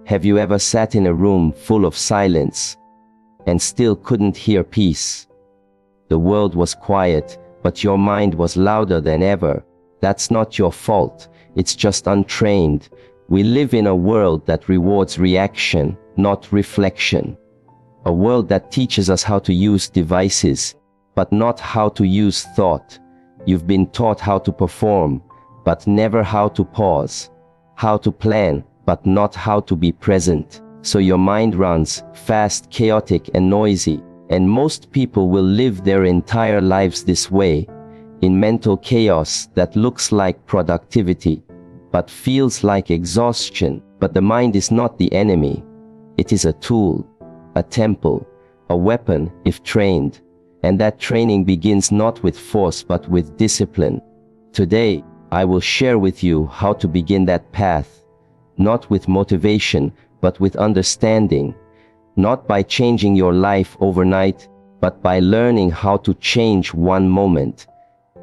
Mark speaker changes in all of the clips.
Speaker 1: Have you ever sat in a room full of silence and still couldn't hear peace? The world was quiet, but your mind was louder than ever. That's not your fault. It's just untrained. We live in a world that rewards reaction, not reflection. A world that teaches us how to use devices, but not how to use thought. You've been taught how to perform, but never how to pause. How to plan, but not how to be present. So your mind runs fast, chaotic, and noisy. And most people will live their entire lives this way, in mental chaos that looks like productivity, but feels like exhaustion. But the mind is not the enemy. It is a tool, a temple, a weapon if trained. And that training begins not with force but with discipline. Today, I will share with you how to begin that path, not with motivation, but with understanding. Not by changing your life overnight, but by learning how to change one moment,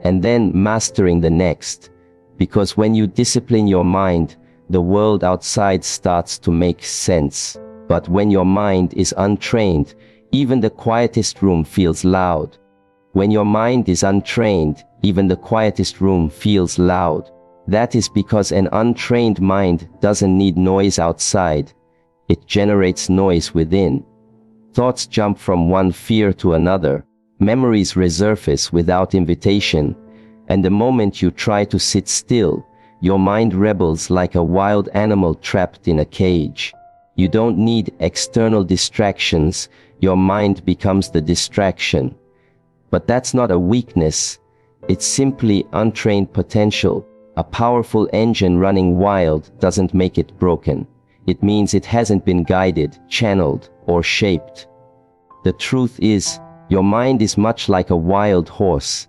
Speaker 1: and then mastering the next. Because when you discipline your mind, the world outside starts to make sense. But when your mind is untrained, even the quietest room feels loud. When your mind is untrained, even the quietest room feels loud. That is because an untrained mind doesn't need noise outside. It generates noise within. Thoughts jump from one fear to another. Memories resurface without invitation. And the moment you try to sit still, your mind rebels like a wild animal trapped in a cage. You don't need external distractions. Your mind becomes the distraction. But that's not a weakness. It's simply untrained potential. A powerful engine running wild doesn't make it broken. It means it hasn't been guided, channeled, or shaped. The truth is, your mind is much like a wild horse.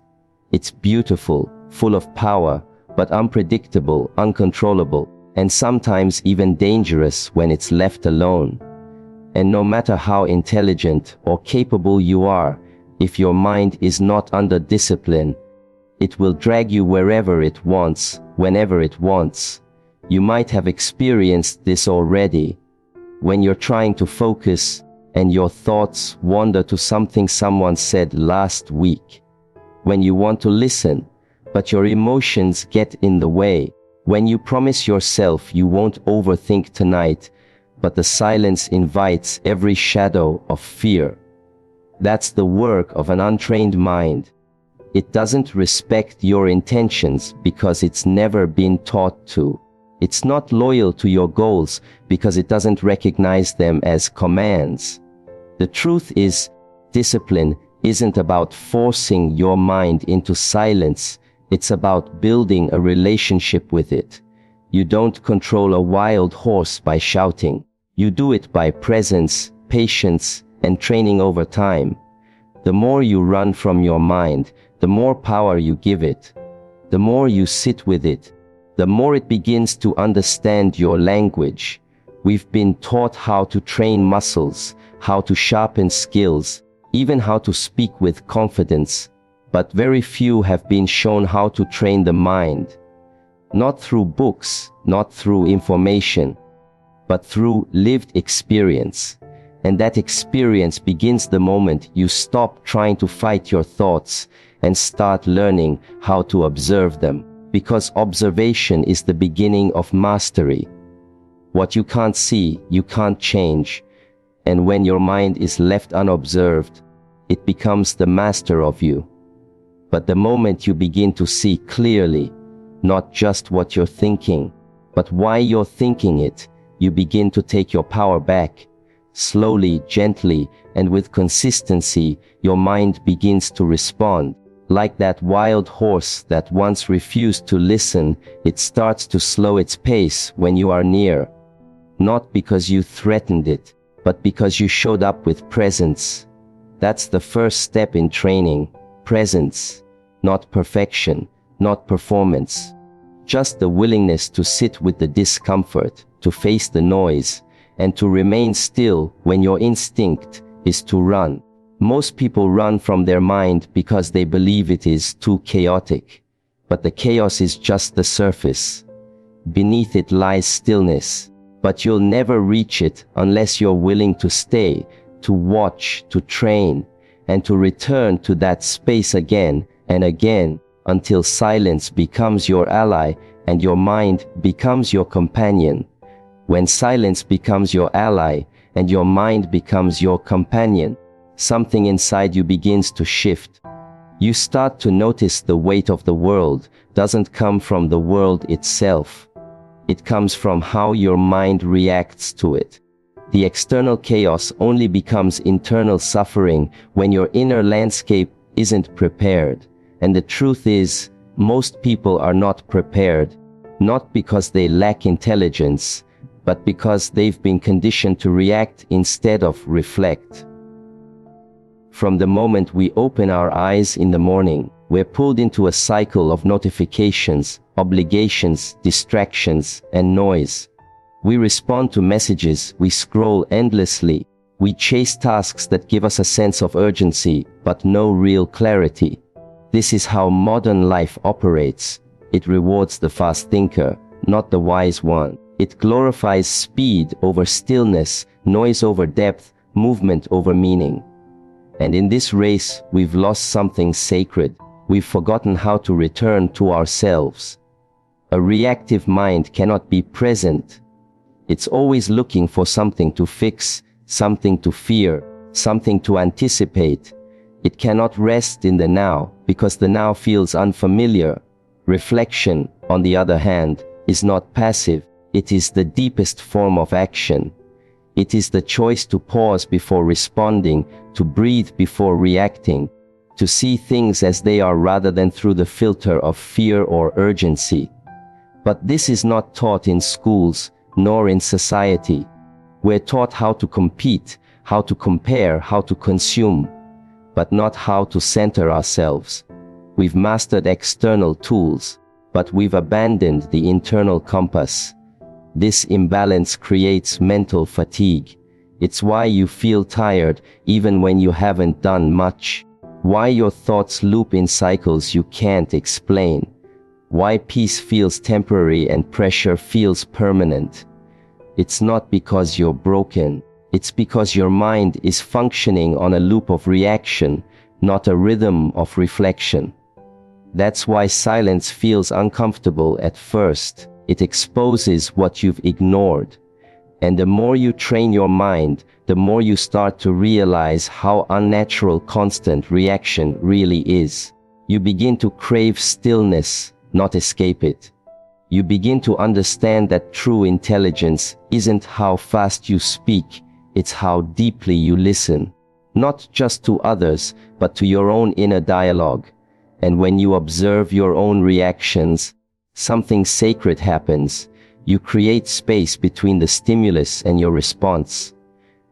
Speaker 1: It's beautiful, full of power, but unpredictable, uncontrollable, and sometimes even dangerous when it's left alone. And no matter how intelligent or capable you are, if your mind is not under discipline, it will drag you wherever it wants, whenever it wants. You might have experienced this already. When you're trying to focus and your thoughts wander to something someone said last week. When you want to listen, but your emotions get in the way. When you promise yourself you won't overthink tonight, but the silence invites every shadow of fear. That's the work of an untrained mind. It doesn't respect your intentions because it's never been taught to. It's not loyal to your goals because it doesn't recognize them as commands. The truth is, discipline isn't about forcing your mind into silence. It's about building a relationship with it. You don't control a wild horse by shouting. You do it by presence, patience, and training over time. The more you run from your mind, the more power you give it. The more you sit with it, the more it begins to understand your language. We've been taught how to train muscles, how to sharpen skills, even how to speak with confidence, but very few have been shown how to train the mind. Not through books, not through information, but through lived experience. And that experience begins the moment you stop trying to fight your thoughts and start learning how to observe them. Because observation is the beginning of mastery. What you can't see, you can't change. And when your mind is left unobserved, it becomes the master of you. But the moment you begin to see clearly, not just what you're thinking, but why you're thinking it, you begin to take your power back. Slowly, gently, and with consistency, your mind begins to respond. Like that wild horse that once refused to listen, it starts to slow its pace when you are near. Not because you threatened it, but because you showed up with presence. That's the first step in training. Presence. Not perfection, not performance. Just the willingness to sit with the discomfort, to face the noise, and to remain still when your instinct is to run. Most people run from their mind because they believe it is too chaotic. But the chaos is just the surface. Beneath it lies stillness, but you'll never reach it unless you're willing to stay, to watch, to train, and to return to that space again and again until silence becomes your ally and your mind becomes your companion. When silence becomes your ally and your mind becomes your companion, something inside you begins to shift. You start to notice the weight of the world doesn't come from the world itself. It comes from how your mind reacts to it. The external chaos only becomes internal suffering when your inner landscape isn't prepared. And the truth is, most people are not prepared, not because they lack intelligence, but because they've been conditioned to react instead of reflect. From the moment we open our eyes in the morning, we're pulled into a cycle of notifications, obligations, distractions, and noise. We respond to messages, we scroll endlessly, we chase tasks that give us a sense of urgency, but no real clarity. This is how modern life operates. It rewards the fast thinker, not the wise one. It glorifies speed over stillness, noise over depth, movement over meaning. And in this race, we've lost something sacred. We've forgotten how to return to ourselves. A reactive mind cannot be present. It's always looking for something to fix, something to fear, something to anticipate. It cannot rest in the now because the now feels unfamiliar. Reflection, on the other hand, is not passive. It is the deepest form of action. It is the choice to pause before responding, to breathe before reacting, to see things as they are rather than through the filter of fear or urgency. But this is not taught in schools, nor in society. We're taught how to compete, how to compare, how to consume, but not how to center ourselves. We've mastered external tools, but we've abandoned the internal compass. This imbalance creates mental fatigue. It's why you feel tired even when you haven't done much. Why your thoughts loop in cycles you can't explain. Why peace feels temporary and pressure feels permanent. It's not because you're broken. It's because your mind is functioning on a loop of reaction, not a rhythm of reflection. That's why silence feels uncomfortable at first. It exposes what you've ignored. And the more you train your mind, the more you start to realize how unnatural constant reaction really is. You begin to crave stillness, not escape it. You begin to understand that true intelligence isn't how fast you speak, it's how deeply you listen. Not just to others, but to your own inner dialogue. And when you observe your own reactions, something sacred happens. You create space between the stimulus and your response.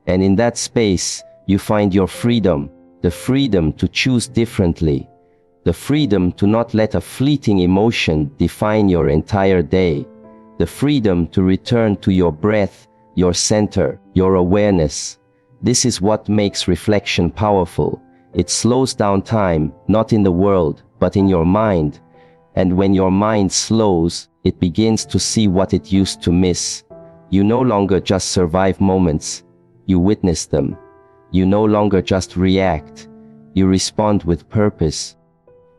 Speaker 1: And in that space, you find your freedom, the freedom to choose differently, the freedom to not let a fleeting emotion define your entire day, the freedom to return to your breath, your center, your awareness. This is what makes reflection powerful. It slows down time, not in the world, but in your mind. And when your mind slows, it begins to see what it used to miss. You no longer just survive moments, you witness them. You no longer just react, you respond with purpose.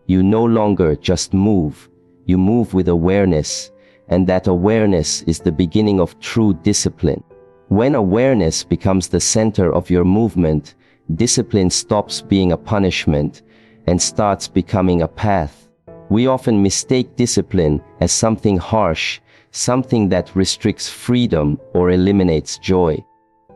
Speaker 1: You no longer just move, you move with awareness, and that awareness is the beginning of true discipline. When awareness becomes the center of your movement, discipline stops being a punishment and starts becoming a path. We often mistake discipline as something harsh, something that restricts freedom or eliminates joy.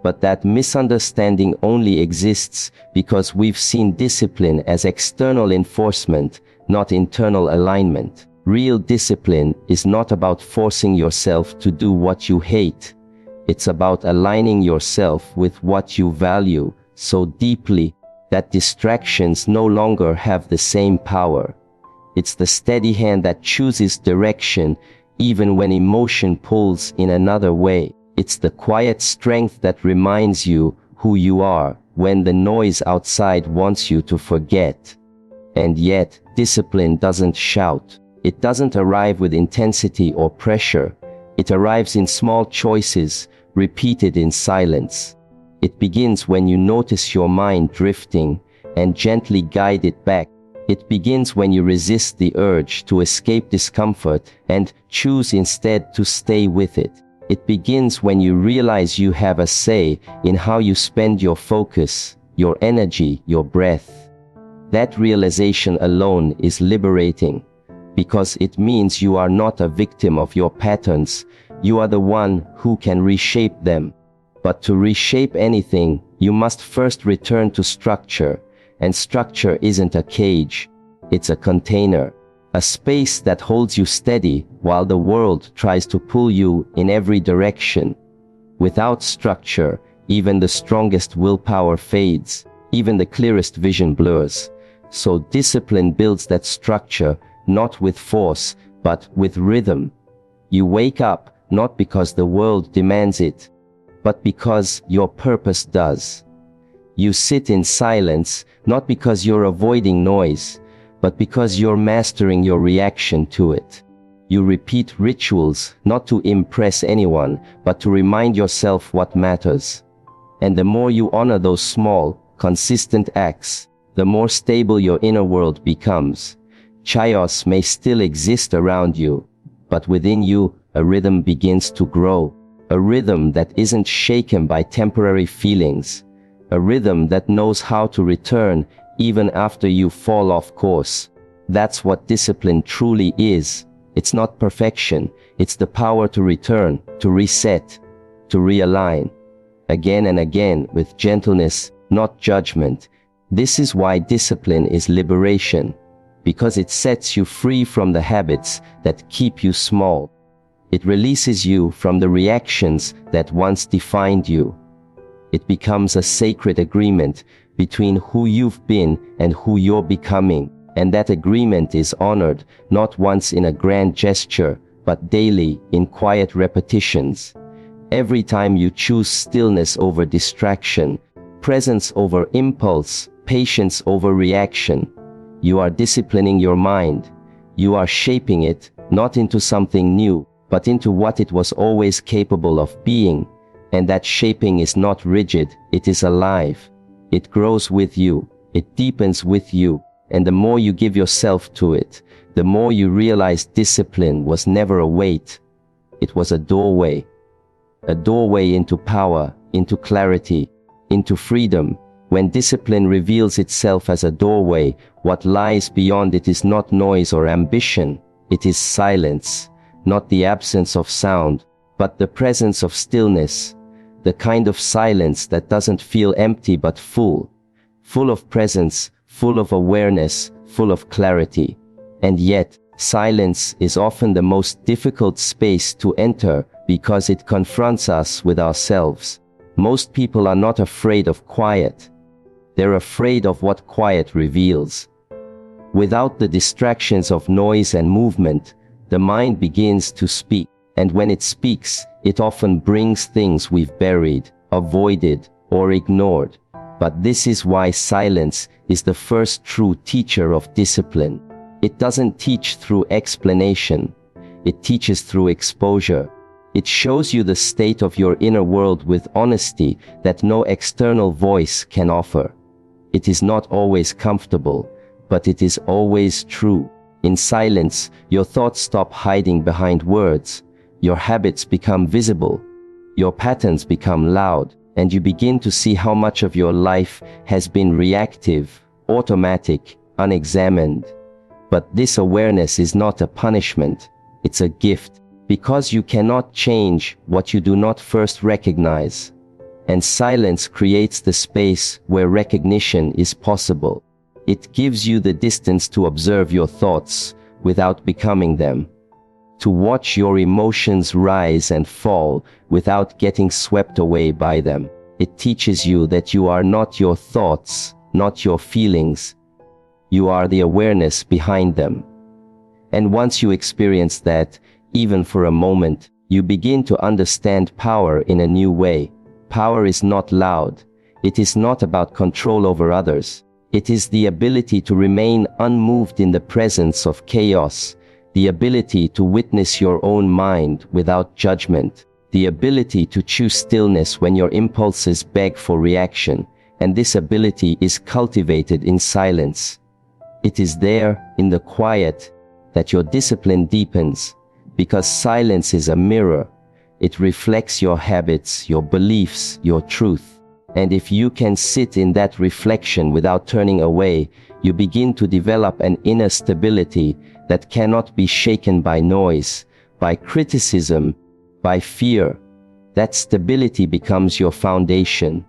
Speaker 1: But that misunderstanding only exists because we've seen discipline as external enforcement, not internal alignment. Real discipline is not about forcing yourself to do what you hate. It's about aligning yourself with what you value so deeply that distractions no longer have the same power. It's the steady hand that chooses direction even when emotion pulls in another way. It's the quiet strength that reminds you who you are when the noise outside wants you to forget. And yet, discipline doesn't shout. It doesn't arrive with intensity or pressure. It arrives in small choices, repeated in silence. It begins when you notice your mind drifting and gently guide it back. It begins when you resist the urge to escape discomfort and choose instead to stay with it. It begins when you realize you have a say in how you spend your focus, your energy, your breath. That realization alone is liberating, because it means you are not a victim of your patterns. You are the one who can reshape them. But to reshape anything, you must first return to structure. And structure isn't a cage. It's a container. A space that holds you steady while the world tries to pull you in every direction. Without structure, even the strongest willpower fades. Even the clearest vision blurs. So discipline builds that structure, not with force, but with rhythm. You wake up not because the world demands it, but because your purpose does. You sit in silence, not because you're avoiding noise, but because you're mastering your reaction to it. You repeat rituals, not to impress anyone, but to remind yourself what matters. And the more you honor those small, consistent acts, the more stable your inner world becomes. Chaos may still exist around you, but within you, a rhythm begins to grow. A rhythm that isn't shaken by temporary feelings. A rhythm that knows how to return even after you fall off course. That's what discipline truly is. It's not perfection. It's the power to return, to reset, to realign. Again and again with gentleness, not judgment. This is why discipline is liberation. Because it sets you free from the habits that keep you small. It releases you from the reactions that once defined you. It becomes a sacred agreement between who you've been and who you're becoming. And that agreement is honored not once in a grand gesture, but daily in quiet repetitions. Every time you choose stillness over distraction, presence over impulse, patience over reaction, you are disciplining your mind. You are shaping it, not into something new, but into what it was always capable of being. And that shaping is not rigid, it is alive. It grows with you, it deepens with you, and the more you give yourself to it, the more you realize discipline was never a weight. It was a doorway. A doorway into power, into clarity, into freedom. When discipline reveals itself as a doorway, what lies beyond it is not noise or ambition. It is silence, not the absence of sound, but the presence of stillness. The kind of silence that doesn't feel empty but full. Full of presence, full of awareness, full of clarity. And yet, silence is often the most difficult space to enter because it confronts us with ourselves. Most people are not afraid of quiet. They're afraid of what quiet reveals. Without the distractions of noise and movement, the mind begins to speak. And when it speaks, it often brings things we've buried, avoided, or ignored. But this is why silence is the first true teacher of discipline. It doesn't teach through explanation. It teaches through exposure. It shows you the state of your inner world with honesty that no external voice can offer. It is not always comfortable, but it is always true. In silence, your thoughts stop hiding behind words. Your habits become visible. Your patterns become loud. And you begin to see how much of your life has been reactive, automatic, unexamined. But this awareness is not a punishment. It's a gift. Because you cannot change what you do not first recognize. And silence creates the space where recognition is possible. It gives you the distance to observe your thoughts without becoming them. To watch your emotions rise and fall without getting swept away by them. It teaches you that you are not your thoughts, not your feelings. You are the awareness behind them. And once you experience that, even for a moment, you begin to understand power in a new way. Power is not loud. It is not about control over others. It is the ability to remain unmoved in the presence of chaos. the ability to witness your own mind without judgment, the ability to choose stillness when your impulses beg for reaction, and this ability is cultivated in silence. It is there, in the quiet, that your discipline deepens, because silence is a mirror. It reflects your habits, your beliefs, your truth. And if you can sit in that reflection without turning away, you begin to develop an inner stability that cannot be shaken by noise, by criticism, by fear. That stability becomes your foundation.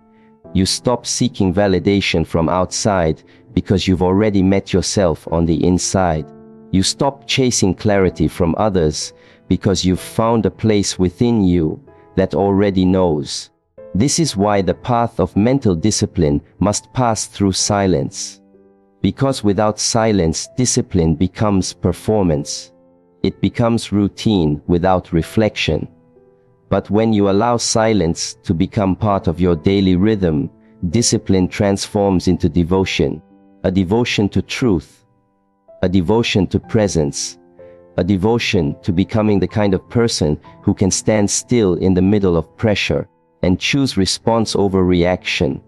Speaker 1: You stop seeking validation from outside because you've already met yourself on the inside. You stop chasing clarity from others because you've found a place within you that already knows. This is why the path of mental discipline must pass through silence. Because without silence, discipline becomes performance. It becomes routine without reflection. But when you allow silence to become part of your daily rhythm, discipline transforms into devotion. A devotion to truth. A devotion to presence. A devotion to becoming the kind of person who can stand still in the middle of pressure and choose response over reaction.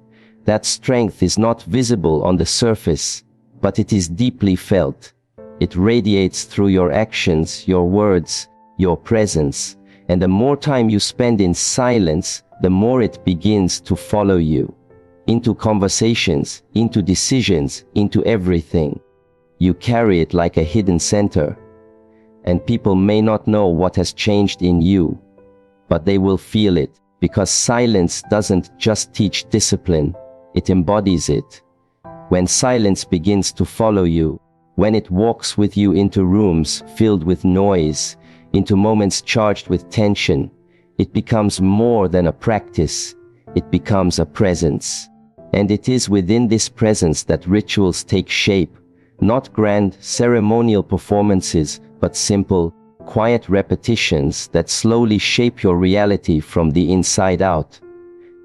Speaker 1: That strength is not visible on the surface, but it is deeply felt. It radiates through your actions, your words, your presence, and the more time you spend in silence, the more it begins to follow you. Into conversations, into decisions, into everything. You carry it like a hidden center. And people may not know what has changed in you, but they will feel it, because silence doesn't just teach discipline, it embodies it. When silence begins to follow you, when it walks with you into rooms filled with noise, into moments charged with tension, it becomes more than a practice, it becomes a presence. And it is within this presence that rituals take shape, not grand ceremonial performances, but simple, quiet repetitions that slowly shape your reality from the inside out.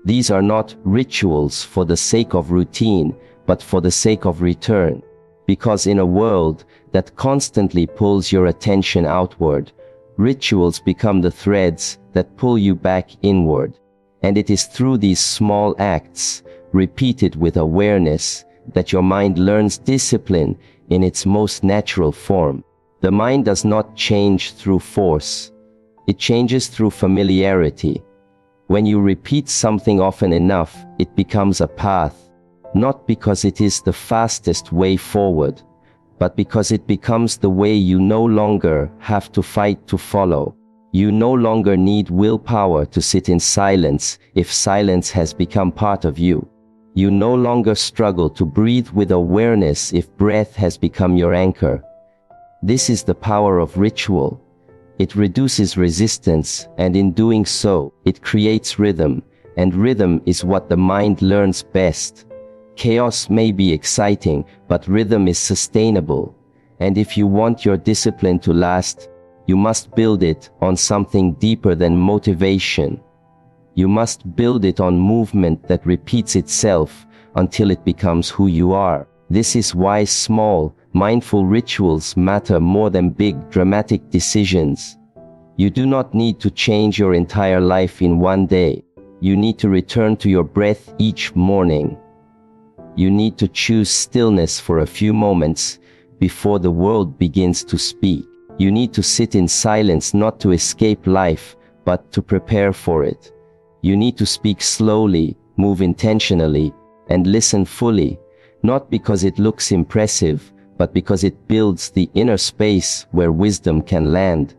Speaker 1: These are not rituals for the sake of routine, but for the sake of return. Because in a world that constantly pulls your attention outward, rituals become the threads that pull you back inward. And it is through these small acts, repeated with awareness, that your mind learns discipline in its most natural form. The mind does not change through force. It changes through familiarity. When you repeat something often enough, it becomes a path, not because it is the fastest way forward, but because it becomes the way you no longer have to fight to follow. You no longer need willpower to sit in silence if silence has become part of you. You no longer struggle to breathe with awareness if breath has become your anchor. This is the power of ritual. It reduces resistance, and in doing so, it creates rhythm, and rhythm is what the mind learns best. Chaos may be exciting, but rhythm is sustainable. And if you want your discipline to last, you must build it on something deeper than motivation. You must build it on movement that repeats itself until it becomes who you are. This is why small, mindful rituals matter more than big, dramatic decisions. You do not need to change your entire life in one day. You need to return to your breath each morning. You need to choose stillness for a few moments before the world begins to speak. You need to sit in silence not to escape life, but to prepare for it. You need to speak slowly, move intentionally, and listen fully, not because it looks impressive, but because it builds the inner space where wisdom can land.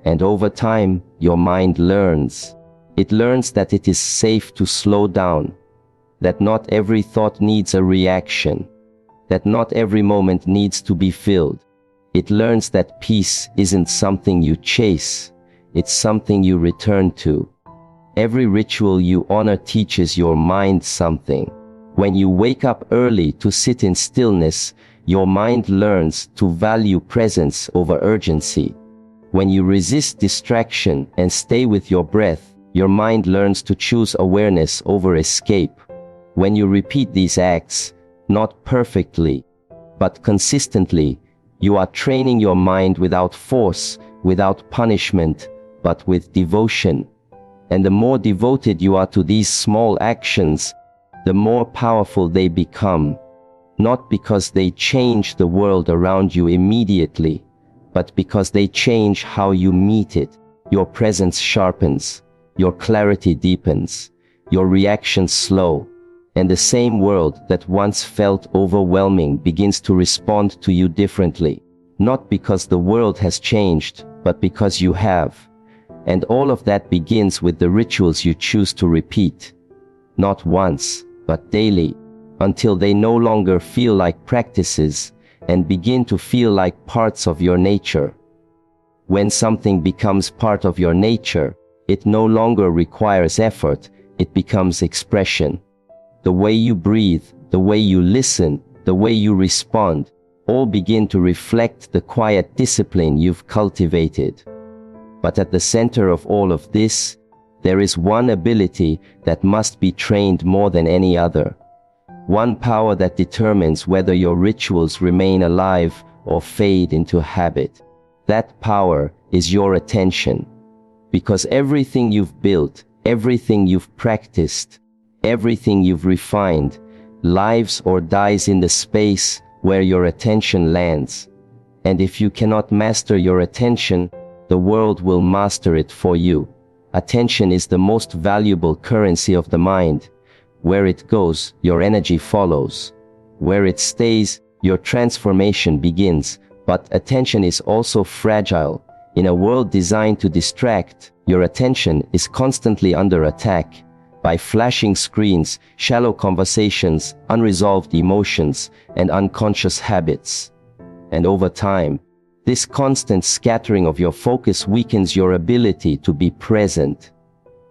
Speaker 1: And over time, your mind learns. It learns that it is safe to slow down, that not every thought needs a reaction, that not every moment needs to be filled. It learns that peace isn't something you chase, it's something you return to. Every ritual you honor teaches your mind something. When you wake up early to sit in stillness, your mind learns to value presence over urgency. When you resist distraction and stay with your breath, your mind learns to choose awareness over escape. When you repeat these acts, not perfectly, but consistently, You are training your mind without force, without punishment, but with devotion. And the more devoted you are to these small actions, the more powerful they become. Not because they change the world around you immediately, but because they change how you meet it. Your presence sharpens, your clarity deepens, your reactions slow, and the same world that once felt overwhelming begins to respond to you differently. Not because the world has changed, but because you have. And all of that begins with the rituals you choose to repeat. Not once, but daily, until they no longer feel like practices and begin to feel like parts of your nature. When something becomes part of your nature, it no longer requires effort, it becomes expression. The way you breathe, the way you listen, the way you respond, all begin to reflect the quiet discipline you've cultivated. But at the center of all of this, there is one ability that must be trained more than any other. One power that determines whether your rituals remain alive or fade into habit. That power is your attention. Because everything you've built, everything you've practiced, everything you've refined, lives or dies in the space where your attention lands. And if you cannot master your attention, the world will master it for you. Attention is the most valuable currency of the mind. Where it goes, your energy follows. Where it stays, your transformation begins. But attention is also fragile. In a world designed to distract, your attention is constantly under attack by flashing screens, shallow conversations, unresolved emotions, and unconscious habits. And over time, this constant scattering of your focus weakens your ability to be present.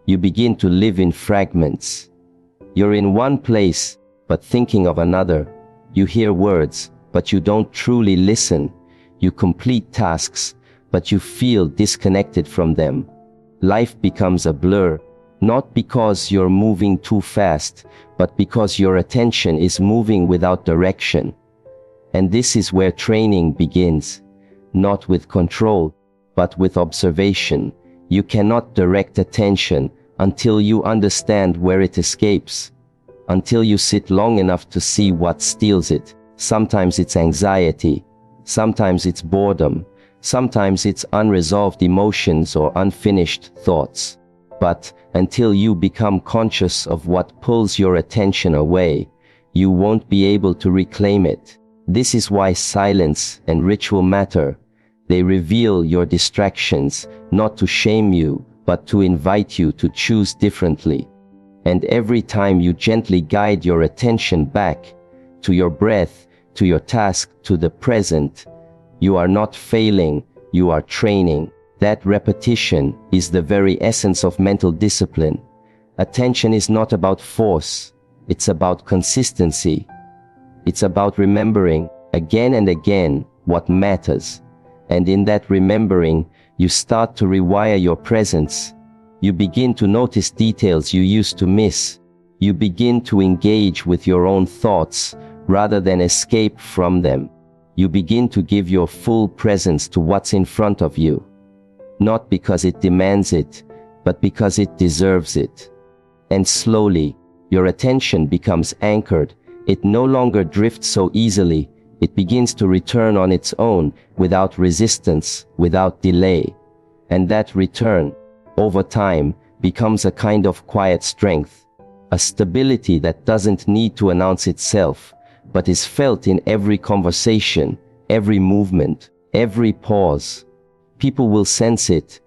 Speaker 1: You begin to live in fragments. You're in one place, but thinking of another. You hear words, but you don't truly listen. You complete tasks, but you feel disconnected from them. Life becomes a blur, not because you're moving too fast, but because your attention is moving without direction. And this is where training begins. Not with control, but with observation. You cannot direct attention until you understand where it escapes. Until you sit long enough to see what steals it. Sometimes it's anxiety. Sometimes it's boredom. Sometimes it's unresolved emotions or unfinished thoughts. But until you become conscious of what pulls your attention away, you won't be able to reclaim it. This is why silence and ritual matter. They reveal your distractions, not to shame you, but to invite you to choose differently. And every time you gently guide your attention back, to your breath, to your task, to the present, you are not failing, you are training. That repetition is the very essence of mental discipline. Attention is not about force, it's about consistency. It's about remembering, again and again, what matters. And in that remembering, you start to rewire your presence. You begin to notice details you used to miss. You begin to engage with your own thoughts rather than escape from them. You begin to give your full presence to what's in front of you. Not because it demands it, but because it deserves it. And slowly, your attention becomes anchored. It no longer drifts so easily. It begins to return on its own, without resistance, without delay. And that return, over time, becomes a kind of quiet strength, a stability that doesn't need to announce itself, but is felt in every conversation, every movement, every pause. People will sense it,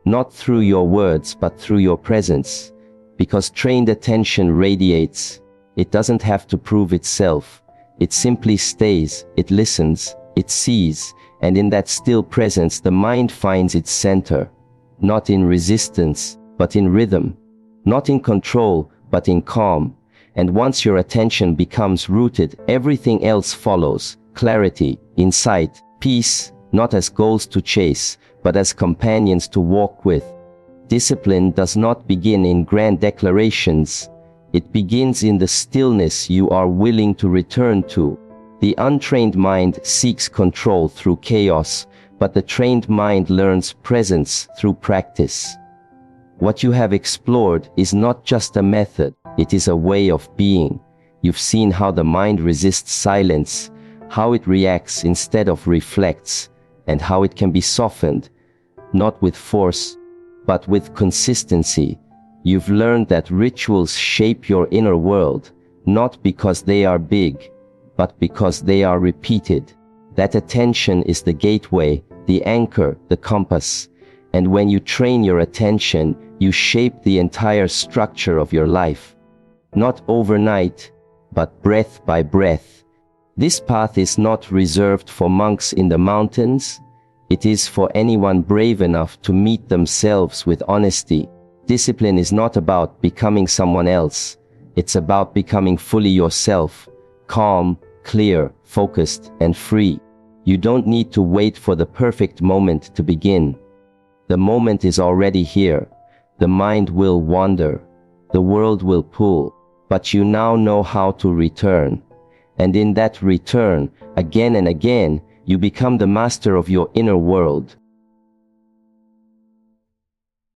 Speaker 1: not through your words, but through your presence, because trained attention radiates. It doesn't have to prove itself. It simply stays, it listens, it sees, and in that still presence the mind finds its center, not in resistance, but in rhythm, not in control, but in calm. And once your attention becomes rooted, everything else follows: clarity, insight, peace, not as goals to chase, but as companions to walk with. Discipline does not begin in grand declarations. It begins in the stillness you are willing to return to, The untrained mind seeks control through chaos, but the trained mind learns presence through practice. What you have explored is not just a method, it is a way of being. You've seen how the mind resists silence, how it reacts instead of reflects, and how it can be softened, not with force, but with consistency. You've learned that rituals shape your inner world, not because they are big, but because they are repeated. That attention is the gateway, the anchor, the compass. And when you train your attention, you shape the entire structure of your life. Not overnight, but breath by breath. This path is not reserved for monks in the mountains. It is for anyone brave enough to meet themselves with honesty. Discipline is not about becoming someone else. It's about becoming fully yourself, calm, clear, focused, and free. You don't need to wait for the perfect moment to begin. The moment is already here. The mind will wander. The world will pull. But you now know how to return. And in that return, again and again, you become the master of your inner world.